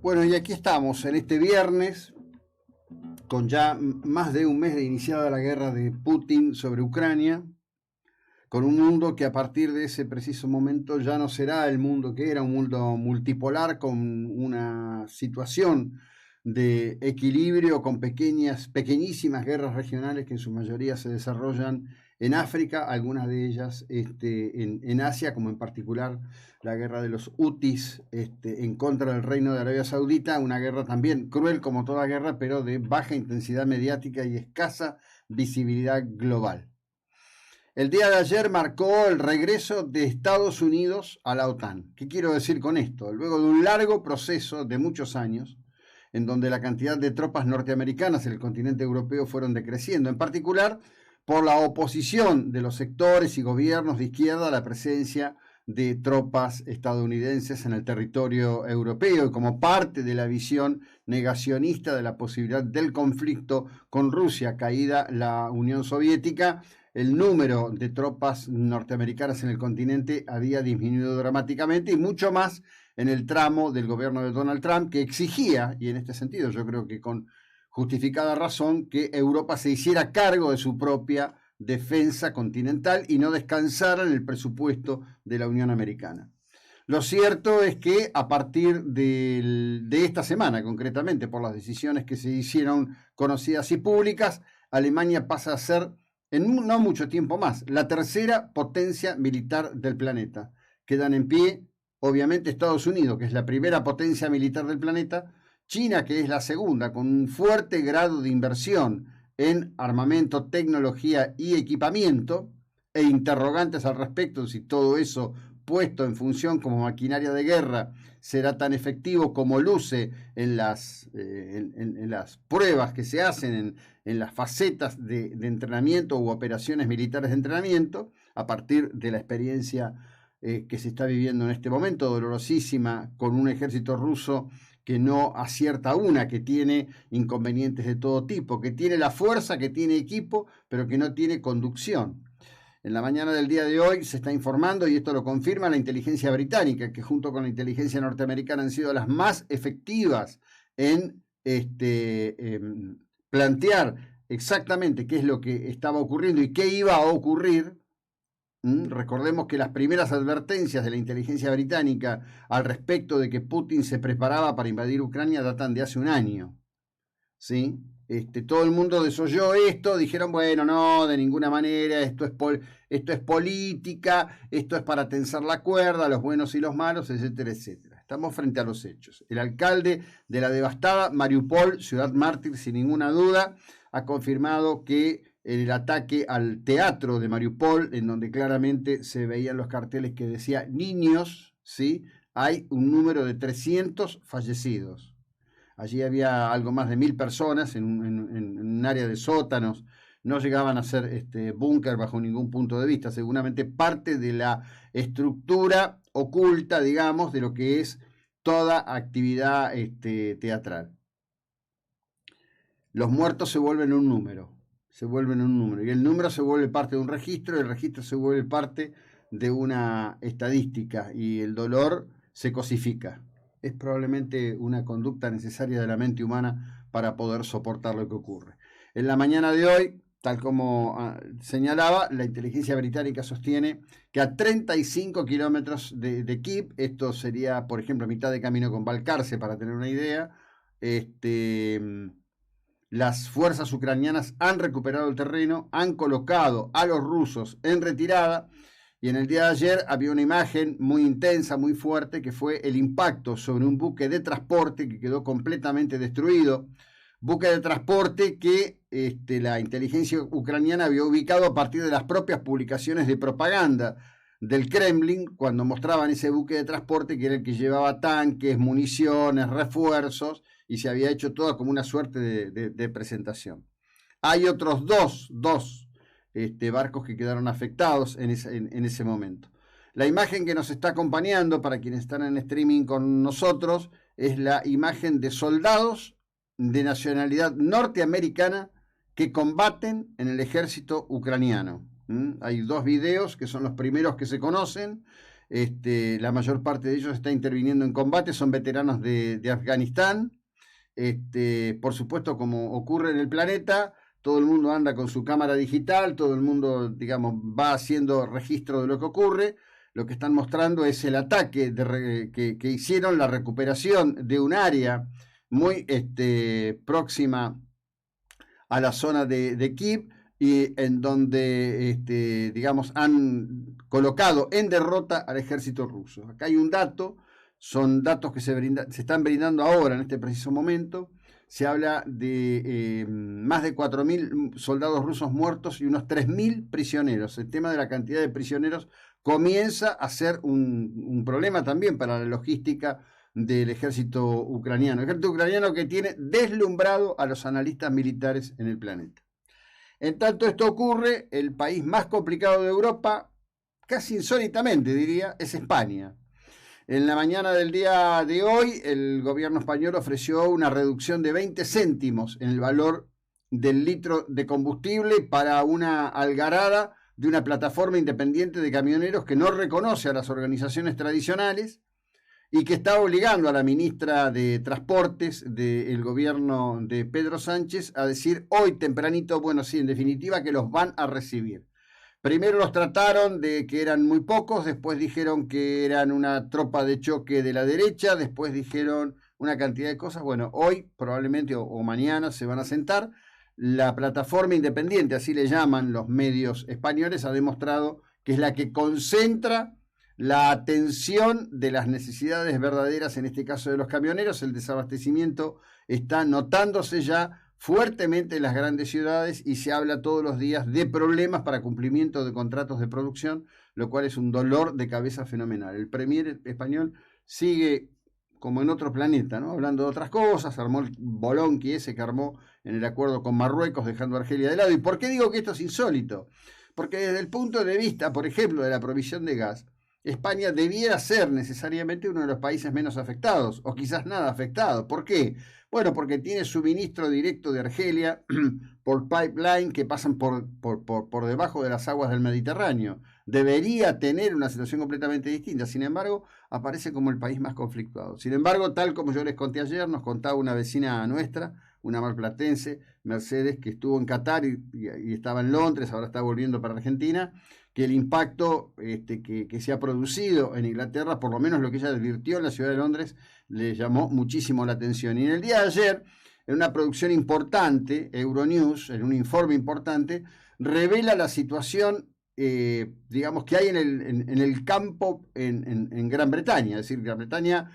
Bueno, y aquí estamos en este viernes, con ya más de un mes de iniciada la guerra de Putin sobre Ucrania, con un mundo que a partir de ese preciso momento ya no será el mundo que era, un mundo multipolar con una situación de equilibrio, con pequeñísimas guerras regionales que en su mayoría se desarrollan en África, algunas de ellas en Asia, como en particular la guerra de los Hutis en contra del Reino de Arabia Saudita, una guerra también cruel como toda guerra, pero de baja intensidad mediática y escasa visibilidad global. El día de ayer marcó el regreso de Estados Unidos a la OTAN. ¿Qué quiero decir con esto? Luego de un largo proceso de muchos años, en donde la cantidad de tropas norteamericanas en el continente europeo fueron decreciendo, en particular por la oposición de los sectores y gobiernos de izquierda a la presencia de tropas estadounidenses en el territorio europeo, y como parte de la visión negacionista de la posibilidad del conflicto con Rusia, caída la Unión Soviética, el número de tropas norteamericanas en el continente había disminuido dramáticamente, y mucho más en el tramo del gobierno de Donald Trump, que exigía, y en este sentido yo creo que con justificada razón, que Europa se hiciera cargo de su propia defensa continental y no descansara en el presupuesto de la Unión Americana. Lo cierto es que a partir de esta semana, concretamente por las decisiones que se hicieron conocidas y públicas, Alemania pasa a ser, en no mucho tiempo más, la tercera potencia militar del planeta. Quedan en pie, obviamente, Estados Unidos, que es la primera potencia militar del planeta, China, que es la segunda, con un fuerte grado de inversión en armamento, tecnología y equipamiento, e interrogantes al respecto si todo eso puesto en función como maquinaria de guerra será tan efectivo como luce en las pruebas que se hacen en las facetas de entrenamiento u operaciones militares de entrenamiento, a partir de la experiencia que se está viviendo en este momento, dolorosísima, con un ejército ruso que no acierta una, que tiene inconvenientes de todo tipo, que tiene la fuerza, que tiene equipo, pero que no tiene conducción. En la mañana del día de hoy se está informando, y esto lo confirma la inteligencia británica, que junto con la inteligencia norteamericana han sido las más efectivas en plantear exactamente qué es lo que estaba ocurriendo y qué iba a ocurrir. Recordemos que las primeras advertencias de la inteligencia británica al respecto de que Putin se preparaba para invadir Ucrania datan de hace un año, ¿sí? Todo el mundo desoyó esto, dijeron, bueno, no, de ninguna manera, esto es política, esto es para tensar la cuerda, los buenos y los malos, etcétera, etcétera. Estamos frente a los hechos. El alcalde de la devastada Mariupol, ciudad mártir sin ninguna duda, ha confirmado que el ataque al teatro de Mariupol, en donde claramente se veían los carteles que decía niños, ¿sí? Hay un número de 300 fallecidos. Allí había algo más de 1000 personas en un área de sótanos. No llegaban a ser búnker bajo ningún punto de vista. Seguramente parte de la estructura oculta, digamos, de lo que es toda actividad teatral. Los muertos se vuelven un número. Y el número se vuelve parte de un registro, y el registro se vuelve parte de una estadística, y el dolor se cosifica. Es probablemente una conducta necesaria de la mente humana para poder soportar lo que ocurre. En la mañana de hoy, tal como señalaba, la inteligencia británica sostiene que a 35 kilómetros de Kiev, esto sería, por ejemplo, mitad de camino con Balcarce, para tener una idea, las fuerzas ucranianas han recuperado el terreno, han colocado a los rusos en retirada, y en el día de ayer había una imagen muy intensa, muy fuerte, que fue el impacto sobre un buque de transporte que quedó completamente destruido. Buque de transporte que la inteligencia ucraniana había ubicado a partir de las propias publicaciones de propaganda del Kremlin, cuando mostraban ese buque de transporte, que era el que llevaba tanques, municiones, refuerzos, y se había hecho todo como una suerte de presentación. Hay otros dos barcos que quedaron afectados en ese momento. La imagen que nos está acompañando, para quienes están en streaming con nosotros, es la imagen de soldados de nacionalidad norteamericana que combaten en el ejército ucraniano. Hay dos videos que son los primeros que se conocen, La mayor parte de ellos está interviniendo en combate, son veteranos de Afganistán. Por supuesto, como ocurre en el planeta, todo el mundo anda con su cámara digital, todo el mundo, digamos, va haciendo registro de lo que ocurre. Lo que están mostrando es el ataque que hicieron, la recuperación de un área muy próxima a la zona de Kiev, y en donde, digamos, han colocado en derrota al ejército ruso. Acá hay un dato, son datos que se están brindando ahora, en este preciso momento. Se habla de más de 4.000 soldados rusos muertos y unos 3.000 prisioneros. El tema de la cantidad de prisioneros comienza a ser un problema también para la logística del ejército ucraniano. El ejército ucraniano que tiene deslumbrado a los analistas militares en el planeta. En tanto esto ocurre, el país más complicado de Europa, casi insólitamente diría, es España. En la mañana del día de hoy, el gobierno español ofreció una reducción de 20 céntimos en el valor del litro de combustible para una algarada de una plataforma independiente de camioneros que no reconoce a las organizaciones tradicionales y que está obligando a la ministra de Transportes del gobierno de Pedro Sánchez a decir hoy tempranito, bueno, sí, en definitiva, que los van a recibir. Primero los trataron de que eran muy pocos, después dijeron que eran una tropa de choque de la derecha, después dijeron una cantidad de cosas. Bueno, hoy probablemente o mañana se van a sentar. La plataforma independiente, así le llaman los medios españoles, ha demostrado que es la que concentra la atención de las necesidades verdaderas, en este caso de los camioneros. El desabastecimiento está notándose ya fuertemente en las grandes ciudades y se habla todos los días de problemas para cumplimiento de contratos de producción, lo cual es un dolor de cabeza fenomenal. El premier español sigue como en otro planeta, ¿no? Hablando de otras cosas, armó el bolonqui ese que armó en el acuerdo con Marruecos, dejando a Argelia de lado. ¿Y por qué digo que esto es insólito? Porque desde el punto de vista, por ejemplo, de la provisión de gas, España debiera ser necesariamente uno de los países menos afectados, o quizás nada afectado. ¿Por qué? Bueno, porque tiene suministro directo de Argelia por pipeline que pasan por debajo de las aguas del Mediterráneo. Debería tener una situación completamente distinta. Sin embargo, aparece como el país más conflictuado. Sin embargo, tal como yo les conté ayer, nos contaba una vecina nuestra, una marplatense, Mercedes, que estuvo en Qatar y estaba en Londres, ahora está volviendo para Argentina, que el impacto que se ha producido en Inglaterra, por lo menos lo que ella advirtió en la ciudad de Londres, le llamó muchísimo la atención. Y en el día de ayer, en una producción importante, Euronews, en un informe importante, revela la situación, digamos, que hay en el campo en Gran Bretaña. Es decir, Gran Bretaña,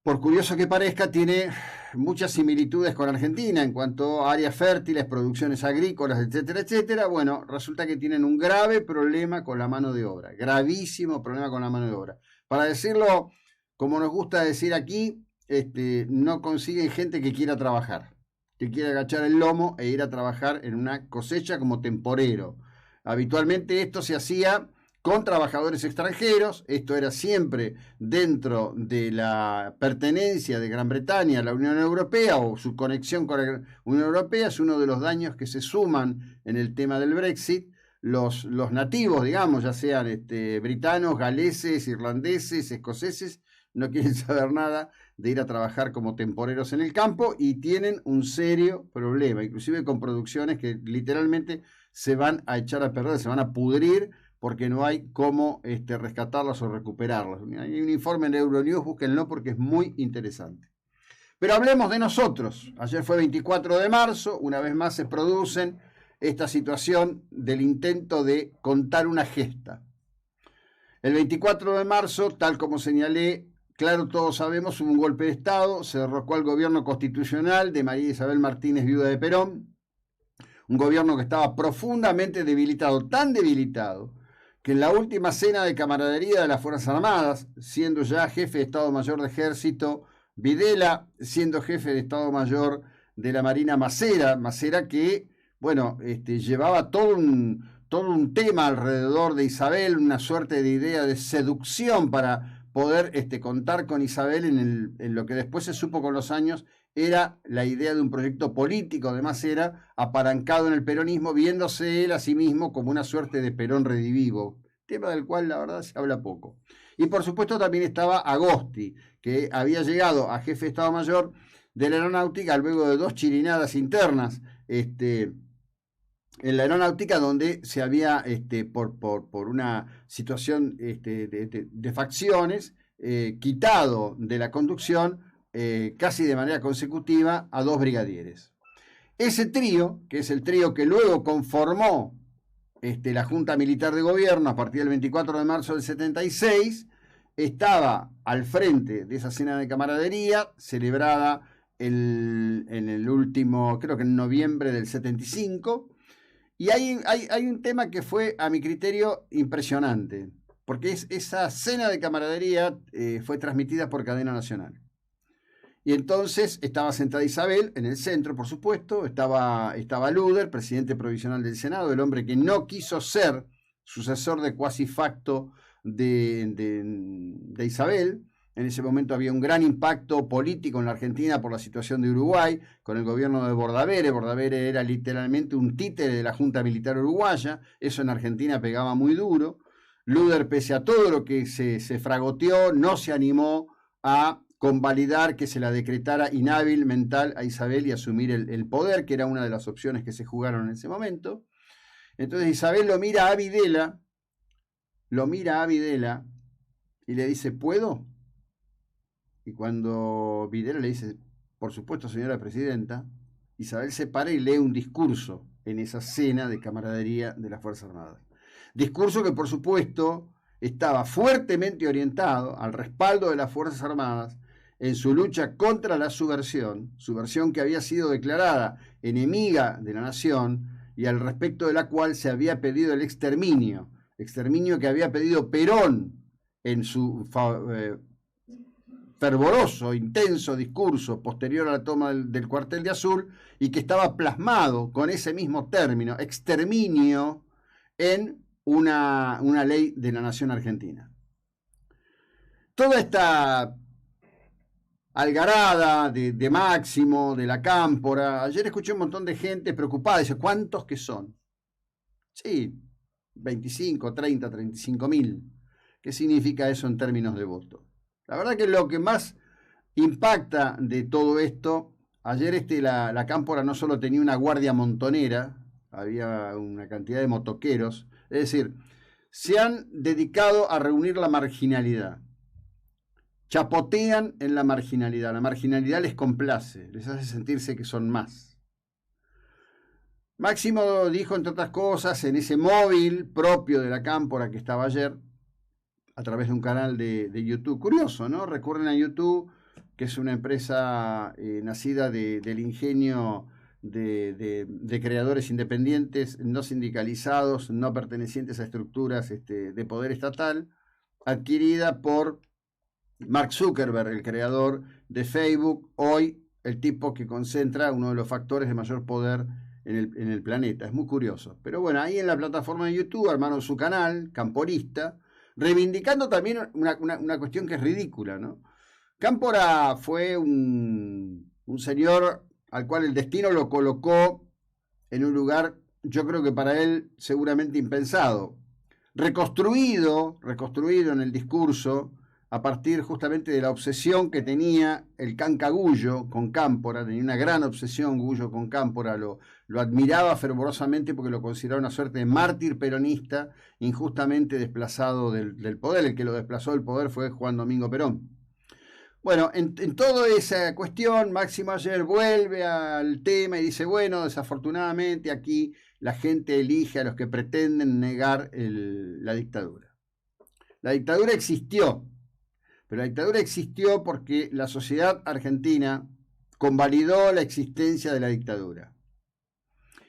por curioso que parezca, tiene muchas similitudes con Argentina en cuanto a áreas fértiles, producciones agrícolas, etcétera, etcétera. Bueno, resulta que tienen un grave problema con la mano de obra, gravísimo problema con la mano de obra. Para decirlo como nos gusta decir aquí, no consiguen gente que quiera trabajar, que quiera agachar el lomo e ir a trabajar en una cosecha como temporero. Habitualmente esto se hacía con trabajadores extranjeros. Esto era siempre dentro de la pertenencia de Gran Bretaña a la Unión Europea o su conexión con la Unión Europea. Es uno de los daños que se suman en el tema del Brexit. Los nativos, digamos, ya sean britanos, galeses, irlandeses, escoceses, no quieren saber nada de ir a trabajar como temporeros en el campo y tienen un serio problema, inclusive con producciones que literalmente se van a echar a perder, se van a pudrir porque no hay cómo rescatarlas o recuperarlas. Hay un informe en Euronews, búsquenlo porque es muy interesante. Pero hablemos de nosotros. Ayer fue 24 de marzo, una vez más se producen esta situación del intento de contar una gesta. El 24 de marzo, tal como señalé, claro, todos sabemos, hubo un golpe de Estado, se derrocó al gobierno constitucional de María Isabel Martínez, viuda de Perón, un gobierno que estaba profundamente debilitado, tan debilitado, que en la última cena de camaradería de las Fuerzas Armadas, siendo ya jefe de Estado Mayor de Ejército Videla, siendo jefe de Estado Mayor de la Marina Macera que, bueno, llevaba todo un tema alrededor de Isabel, una suerte de idea de seducción para poder contar con Isabel en lo que después se supo con los años era la idea de un proyecto político de Macera apalancado en el peronismo, viéndose él a sí mismo como una suerte de Perón redivivo, tema del cual la verdad se habla poco. Y por supuesto también estaba Agosti, que había llegado a jefe de Estado Mayor de la Aeronáutica luego de 2 chirinadas internas en la Aeronáutica, donde se había, por una situación de facciones, quitado de la conducción casi de manera consecutiva a 2 brigadieres. Ese trío, que es el trío que luego conformó la Junta Militar de Gobierno a partir del 24 de marzo del 76, estaba al frente de esa cena de camaradería celebrada en el último, creo que en noviembre del 75, y hay un tema que fue, a mi criterio, impresionante, porque esa cena de camaradería fue transmitida por cadena nacional. Y entonces estaba sentada Isabel en el centro, por supuesto, estaba Luder, presidente provisional del Senado, el hombre que no quiso ser sucesor de quasi facto de Isabel. En ese momento había un gran impacto político en la Argentina por la situación de Uruguay, con el gobierno de Bordavere. Bordavere era literalmente un títere de la Junta Militar Uruguaya, eso en Argentina pegaba muy duro. Luder, pese a todo lo que se fragoteó, no se animó a convalidar que se la decretara inhábil mental a Isabel y asumir el poder, que era una de las opciones que se jugaron en ese momento. Entonces Isabel lo mira a Videla y le dice, ¿puedo? Y cuando Videla le dice, por supuesto, señora presidenta, Isabel se para y lee un discurso en esa cena de camaradería de las Fuerzas Armadas. Discurso que, por supuesto, estaba fuertemente orientado al respaldo de las Fuerzas Armadas en su lucha contra la subversión que había sido declarada enemiga de la nación y al respecto de la cual se había pedido el exterminio que había pedido Perón en su fervoroso, intenso discurso posterior a la toma del cuartel de Azul, y que estaba plasmado con ese mismo término, exterminio, en una ley de la nación argentina. Toda esta algarada de Máximo, de la Cámpora, ayer escuché un montón de gente preocupada, dice, ¿cuántos que son? Sí, 25, 30, 35 mil. ¿Qué significa eso en términos de voto? La verdad que lo que más impacta de todo esto, ayer la Cámpora no solo tenía una guardia montonera, había una cantidad de motoqueros, es decir, se han dedicado a reunir la marginalidad. Chapotean en la marginalidad les complace, les hace sentirse que son más. Máximo dijo, entre otras cosas, en ese móvil propio de la Cámpora que estaba ayer, a través de un canal de YouTube. Curioso, ¿no? Recurren a YouTube, que es una empresa nacida del ingenio de creadores independientes, no sindicalizados, no pertenecientes a estructuras de poder estatal, adquirida por Mark Zuckerberg, el creador de Facebook, hoy el tipo que concentra uno de los factores de mayor poder en el planeta. Es muy curioso. Pero bueno, ahí en la plataforma de YouTube armaron su canal, Camporista, reivindicando también una cuestión que es ridícula, ¿no? Cámpora fue un señor al cual el destino lo colocó en un lugar, yo creo que para él seguramente impensado. Reconstruido en el discurso, a partir justamente de la obsesión que tenía el canca Gullo con Cámpora, tenía una gran obsesión Gullo con Cámpora, lo admiraba fervorosamente porque lo consideraba una suerte de mártir peronista injustamente desplazado del poder. El que lo desplazó del poder fue Juan Domingo Perón. Bueno, en toda esa cuestión, Máximo ayer vuelve al tema y dice, bueno, desafortunadamente aquí la gente elige a los que pretenden negar la dictadura. La dictadura existió, pero la dictadura existió porque la sociedad argentina convalidó la existencia de la dictadura.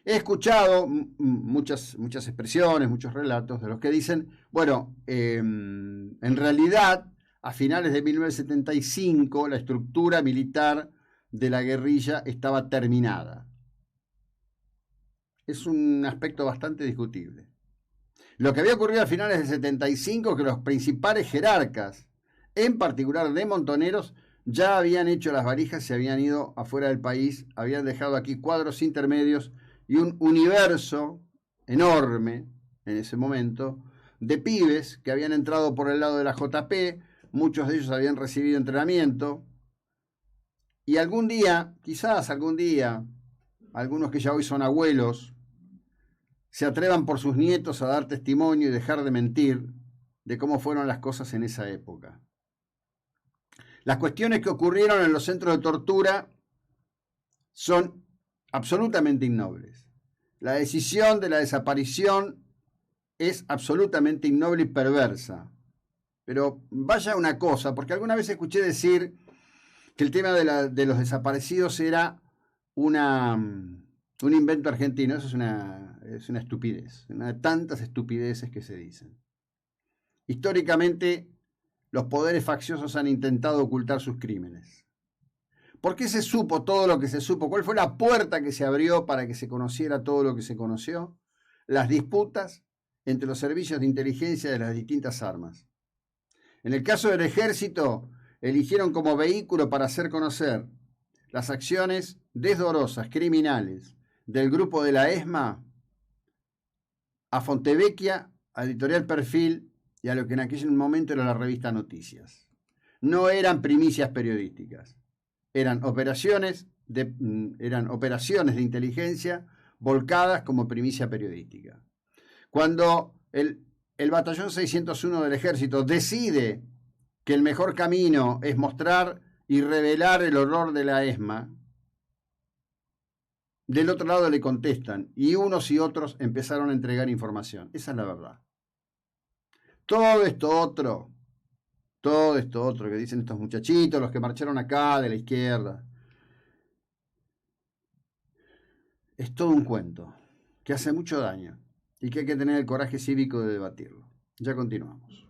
He escuchado muchas expresiones, muchos relatos de los que dicen, bueno, en realidad, a finales de 1975, la estructura militar de la guerrilla estaba terminada. Es un aspecto bastante discutible. Lo que había ocurrido a finales del 75 es que los principales jerarcas, en particular de Montoneros, ya habían hecho las valijas, se habían ido afuera del país, habían dejado aquí cuadros intermedios y un universo enorme en ese momento de pibes que habían entrado por el lado de la JP, muchos de ellos habían recibido entrenamiento, y algún día, quizás algún día, algunos que ya hoy son abuelos, se atrevan por sus nietos a dar testimonio y dejar de mentir de cómo fueron las cosas en esa época. Las cuestiones que ocurrieron en los centros de tortura son absolutamente innobles. La decisión de la desaparición es absolutamente innoble y perversa. Pero vaya una cosa, porque alguna vez escuché decir que el tema de los desaparecidos era un invento argentino. Eso es una estupidez, una de tantas estupideces que se dicen. Históricamente, los poderes facciosos han intentado ocultar sus crímenes. ¿Por qué se supo todo lo que se supo? ¿Cuál fue la puerta que se abrió para que se conociera todo lo que se conoció? Las disputas entre los servicios de inteligencia de las distintas armas. En el caso del ejército, eligieron como vehículo para hacer conocer las acciones desdorosas, criminales, del grupo de la ESMA a Fontevecchia, a Editorial Perfil y a lo que en aquel momento era la revista Noticias. No eran primicias periodísticas, eran operaciones de inteligencia volcadas como primicia periodística. Cuando el batallón 601 del ejército decide que el mejor camino es mostrar y revelar el horror de la ESMA, del otro lado le contestan y unos y otros empezaron a entregar información. Esa es la verdad. Todo esto otro que dicen estos muchachitos, los que marcharon acá de la izquierda, es todo un cuento que hace mucho daño y que hay que tener el coraje cívico de debatirlo. Ya continuamos.